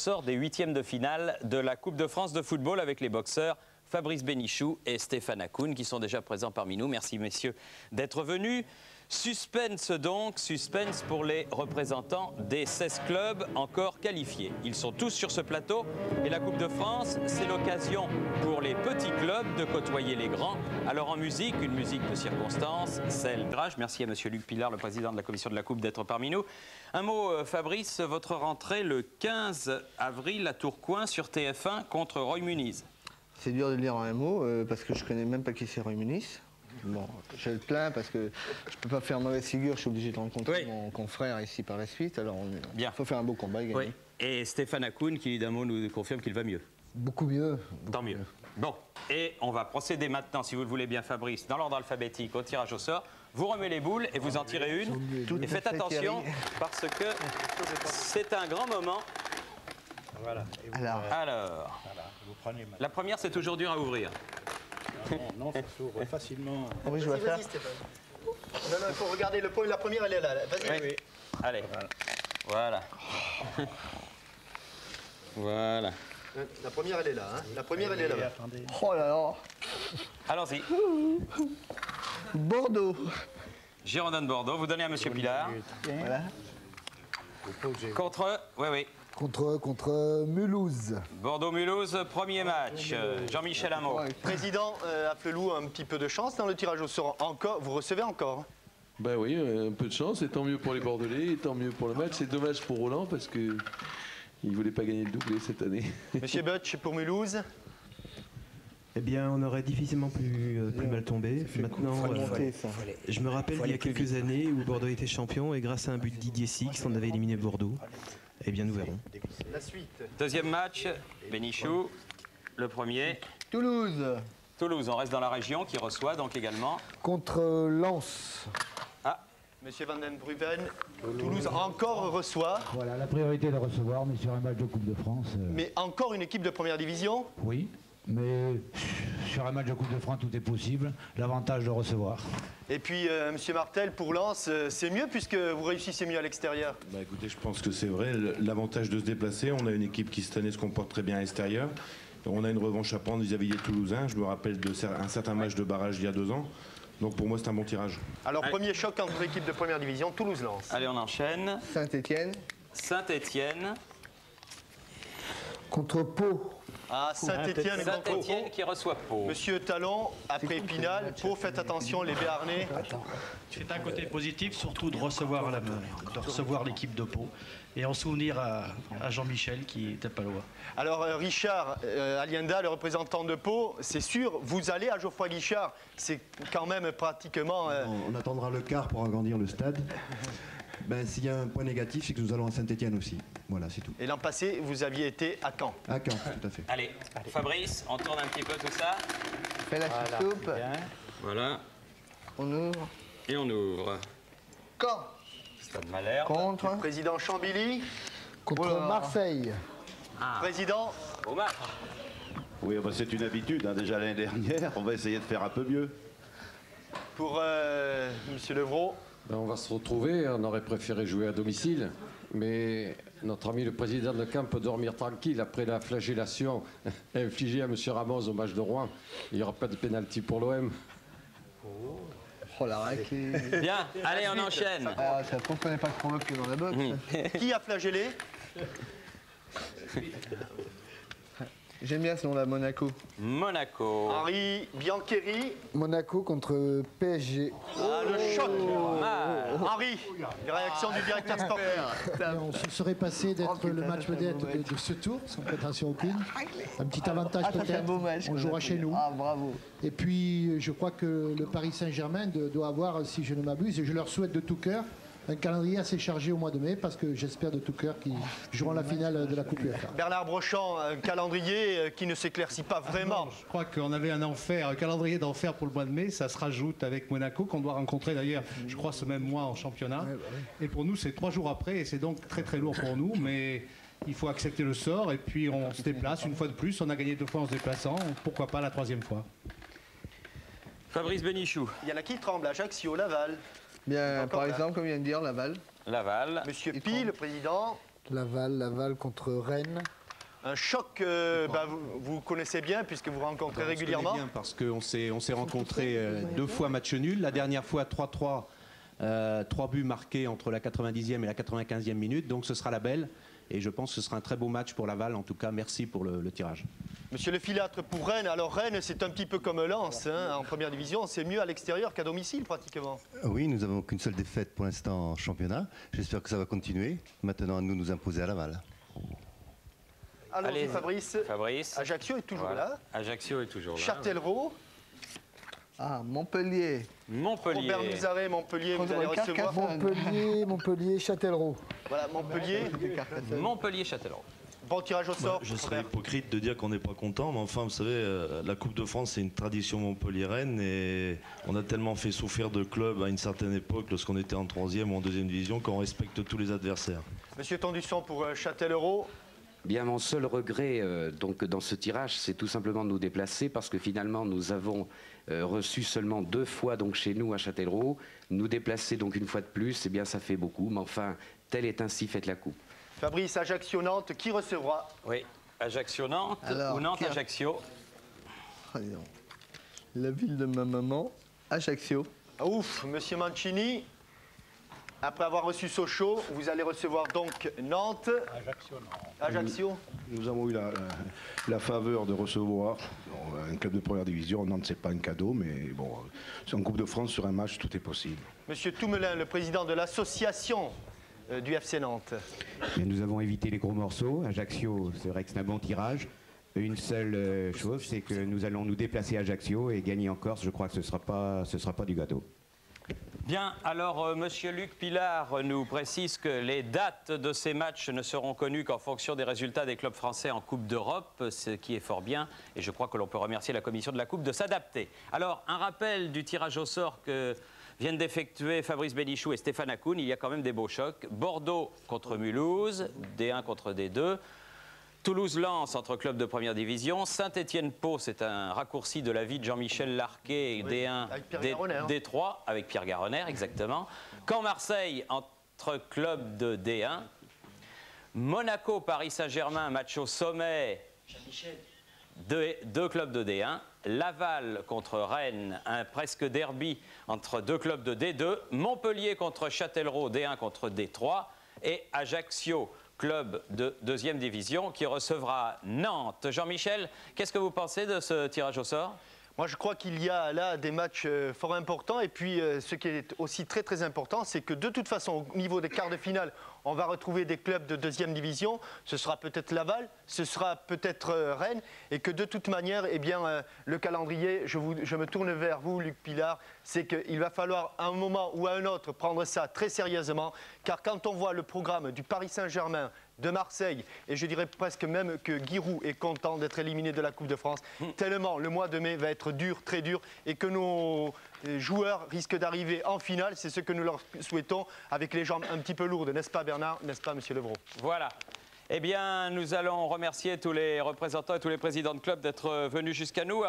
Sort des huitièmes de finale de la Coupe de France de football avec les boxeurs Fabrice Bénichou et Stéphane Hakoun qui sont déjà présents parmi nous. Merci messieurs d'être venus. Suspense donc, suspense pour les représentants des 16 clubs encore qualifiés. Ils sont tous sur ce plateau et la Coupe de France, c'est l'occasion pour les petits clubs de côtoyer les grands. Alors en musique, une musique de circonstance, celle de Rage. Merci à monsieur Luc Pillard, le président de la commission de la Coupe, d'être parmi nous. Un mot Fabrice, votre rentrée le 15 avril à Tourcoing sur TF1 contre Roy Muniz. C'est dur de lire en un mot parce que je connais même pas qui c'est Roy Muniz. Bon, je le plains parce que je peux pas faire mauvaise figure, je suis obligé de rencontrer mon confrère ici par la suite. Alors il faut faire un beau combat et gagner. Oui. Et Stéphane Hakoun qui évidemment nous confirme qu'il va mieux. Beaucoup mieux. Tant mieux. Bon, et on va procéder maintenant, si vous le voulez bien Fabrice, dans l'ordre alphabétique au tirage au sort. Vous remuez les boules et vous en tirez une. Et faites attention parce que c'est un grand moment. Voilà. Alors. Voilà, vous prenez La première, c'est toujours dur à ouvrir. Non, ça s'ouvre facilement. Oui, je vais faire. Non, il faut regarder le point. La première, elle est là. Vas-y. Oui. Allez. Voilà. Voilà. La première, elle est là. Hein. La première, elle est là. Attendez. Oh là là. Allons-y. Bordeaux. Girondin de Bordeaux, vous donnez à monsieur Pillard. Voilà. Contre. Oui. Contre Mulhouse. Bordeaux-Mulhouse, premier match. Jean-Michel Hamot. Président, appelez-nous un petit peu de chance dans le tirage au sort. Encore, vous recevez encore. Ben oui, un peu de chance, et tant mieux pour les Bordelais, et tant mieux pour le match. C'est dommage pour Roland parce qu'il ne voulait pas gagner le doublé cette année. Monsieur Butch, pour Mulhouse. Eh bien, on aurait difficilement plus mal tombé. Maintenant, je me rappelle il y a quelques années où Bordeaux était champion et grâce à un but de Didier Six, on avait éliminé Bordeaux. Eh bien, nous verrons. La suite. Deuxième match, Bénichou. Le premier. Toulouse. Toulouse, on reste dans la région qui reçoit donc également. Contre Lens. Ah, Monsieur Van den Bruven, Toulouse encore reçoit. Voilà, la priorité de recevoir, mais sur un match de Coupe de France. Mais encore une équipe de première division. Oui, mais sur un match de Coupe de France, tout est possible. L'avantage de recevoir. Et puis, Monsieur Martel, pour Lens, c'est mieux puisque vous réussissez mieux à l'extérieur. Bah écoutez, je pense que c'est vrai. L'avantage de se déplacer, on a une équipe qui cette année se comporte très bien à l'extérieur. On a une revanche à prendre vis-à-vis des Toulousains. Je me rappelle d'un certain match de barrage il y a 2 ans. Donc pour moi, c'est un bon tirage. Alors, premier choc entre équipes de première division, Toulouse-Lens. allez, on enchaîne. Saint-Étienne. Saint-Étienne. Contre Pau. Ah, Saint-Étienne contre Pau. Saint-Étienne qui reçoit Pau. Monsieur Talon, après Épinal, Pau, faites attention, les Béarnais. C'est un côté positif, surtout de recevoir l'équipe de Pau. Et en souvenir à Jean-Michel qui était pas loin. Alors Richard Alienda, le représentant de Pau, c'est sûr, vous allez à Geoffroy Guichard. C'est quand même pratiquement... On attendra le quart pour agrandir le stade. Ben, s'il y a un point négatif, c'est que nous allons à Saint-Étienne aussi. Voilà, c'est tout. Et l'an passé, vous aviez été à Caen. À Caen, tout à fait. Allez, Fabrice, on tourne un petit peu tout ça. Fais la soupe. Voilà. On ouvre. Et on ouvre. Caen. Stade Malherbe. Contre. Président Chambilly. Contre Marseille. Président. Au match. Oui, bah c'est une habitude, hein, déjà l'année dernière. On va essayer de faire un peu mieux. Pour Monsieur Levrault. Ben, on va se retrouver, on aurait préféré jouer à domicile, mais notre ami le président de camp peut dormir tranquille après la flagellation infligée à M. Ramos au match de Rouen. Il n'y aura pas de pénalty pour l'OM. Oh la raclée. Bien, allez, on enchaîne. Ah, ça prouve qu'on n'est pas provoqué dans la boxe. Qui a flagellé? J'aime bien ce nom-là, Monaco. Monaco. Henri Biancheri. Monaco contre PSG. Ah, le choc. Henri, les réactions du directeur sportif. On se serait passé d'être le match vedette de ce tour, sans prétention aucune. Un petit avantage peut-être. On jouera chez nous. Ah, bravo. Et puis, je crois que le Paris Saint-Germain doit avoir, si je ne m'abuse, et je leur souhaite de tout cœur, un calendrier assez chargé au mois de mai, parce que j'espère de tout cœur qu'ils joueront la finale de la Coupe UEFA. Bernard Brochant, un calendrier qui ne s'éclaircit pas vraiment. Je crois qu'on avait un calendrier d'enfer pour le mois de mai. Ça se rajoute avec Monaco, qu'on doit rencontrer d'ailleurs, je crois, ce même mois en championnat. Et pour nous, c'est 3 jours après, et c'est donc très très lourd pour nous. Mais il faut accepter le sort, et puis on se déplace une fois de plus. On a gagné 2 fois en se déplaçant. Pourquoi pas la 3e fois? Fabrice Bénichou. Il y en a qui tremblent, Ajaccio, Laval. Bien, par exemple, comme vient de dire, Laval. Laval. Monsieur Pi, le président. Laval contre Rennes. Un choc, vous connaissez bien puisque vous rencontrez régulièrement. Bien parce qu'on s'est rencontrés 2 fois match nul. La dernière fois 3-3, 3 buts marqués entre la 90e et la 95e minute. Donc ce sera la belle. Et je pense que ce sera un très beau match pour Laval. En tout cas, merci pour le tirage. Monsieur le Filâtre, pour Rennes, alors Rennes, c'est un petit peu comme Lens hein, en première division. C'est mieux à l'extérieur qu'à domicile pratiquement. Oui, nous n'avons qu'une seule défaite pour l'instant en championnat. J'espère que ça va continuer. Maintenant, à nous imposer à Laval. Allons-y, Fabrice. Ajaccio est toujours là. Ajaccio est toujours là. Châtellerault. Ah, Montpellier. Robert Nouzaré, Montpellier, vous allez recevoir. Montpellier, Châtellerault. Voilà, Montpellier, Châtellerault. Bon tirage au sort. Je serais hypocrite de dire qu'on n'est pas content, mais enfin, vous savez, la Coupe de France, c'est une tradition montpelliéraine et on a tellement fait souffrir de clubs à une certaine époque, lorsqu'on était en 3e ou en 2e division, qu'on respecte tous les adversaires. Monsieur Tondusson pour Châtellerault. Bien, mon seul regret donc, dans ce tirage, c'est tout simplement de nous déplacer parce que finalement, nous avons reçu seulement 2 fois donc, chez nous à Châtellerault. Nous déplacer donc une fois de plus, eh bien, ça fait beaucoup. Mais enfin, tel est ainsi, faites la coupe. Fabrice, Ajaccio-Nantes, qui recevra? Oui, Ajaccio-Nantes ou Nantes-Ajaccio. La ville de ma maman, Ajaccio. Ah, ouf, monsieur Mancini. Après avoir reçu Sochaux, vous allez recevoir donc Nantes. Ajaccio. Nous avons eu la faveur de recevoir un club de première division. Nantes, c'est pas un cadeau, mais bon, en Coupe de France, sur un match, tout est possible. Monsieur Toumelin, le président de l'association du FC Nantes. Et nous avons évité les gros morceaux. Ajaccio, c'est vrai que c'est un bon tirage. Une seule chose, c'est que nous allons nous déplacer à Ajaccio et gagner en Corse. Je crois que ce sera pas du gâteau. Bien, alors Monsieur Luc Pillard nous précise que les dates de ces matchs ne seront connues qu'en fonction des résultats des clubs français en Coupe d'Europe, ce qui est fort bien, et je crois que l'on peut remercier la commission de la Coupe de s'adapter. Alors, un rappel du tirage au sort que viennent d'effectuer Fabrice Bénichou et Stéphane Hakoun. Il y a quand même des beaux chocs. Bordeaux contre Mulhouse, D1 contre D2. Toulouse-Lens entre clubs de première division. Saint-Étienne-Pau, c'est un raccourci de la vie de Jean-Michel Larquet, oui, D1, D3, avec Pierre Garronner, exactement. Caen-Marseille entre clubs de D1. Monaco-Paris Saint-Germain, match au sommet, deux clubs de D1. Laval contre Rennes, un presque derby entre 2 clubs de D2. Montpellier contre Châtellerault, D1 contre D3. Et Ajaccio, club de 2e division, qui recevra Nantes. Jean-Michel, qu'est-ce que vous pensez de ce tirage au sort ? Moi, je crois qu'il y a là des matchs fort importants. Et puis, ce qui est aussi très, très important, c'est que de toute façon, au niveau des quarts de finale, on va retrouver des clubs de 2e division. Ce sera peut-être Laval, ce sera peut-être Rennes. Et que de toute manière, eh bien, le calendrier, je me tourne vers vous, Luc Pillard, c'est qu'il va falloir à un moment ou à un autre prendre ça très sérieusement. Car quand on voit le programme du Paris Saint-Germain, de Marseille, et je dirais presque même que Giroud est content d'être éliminé de la Coupe de France, tellement le mois de mai va être dur, très dur, et que nos joueurs risquent d'arriver en finale. C'est ce que nous leur souhaitons, avec les jambes un petit peu lourdes, n'est-ce pas Bernard, n'est-ce pas Monsieur Levrault? Voilà. Eh bien, nous allons remercier tous les représentants et tous les présidents de club d'être venus jusqu'à nous.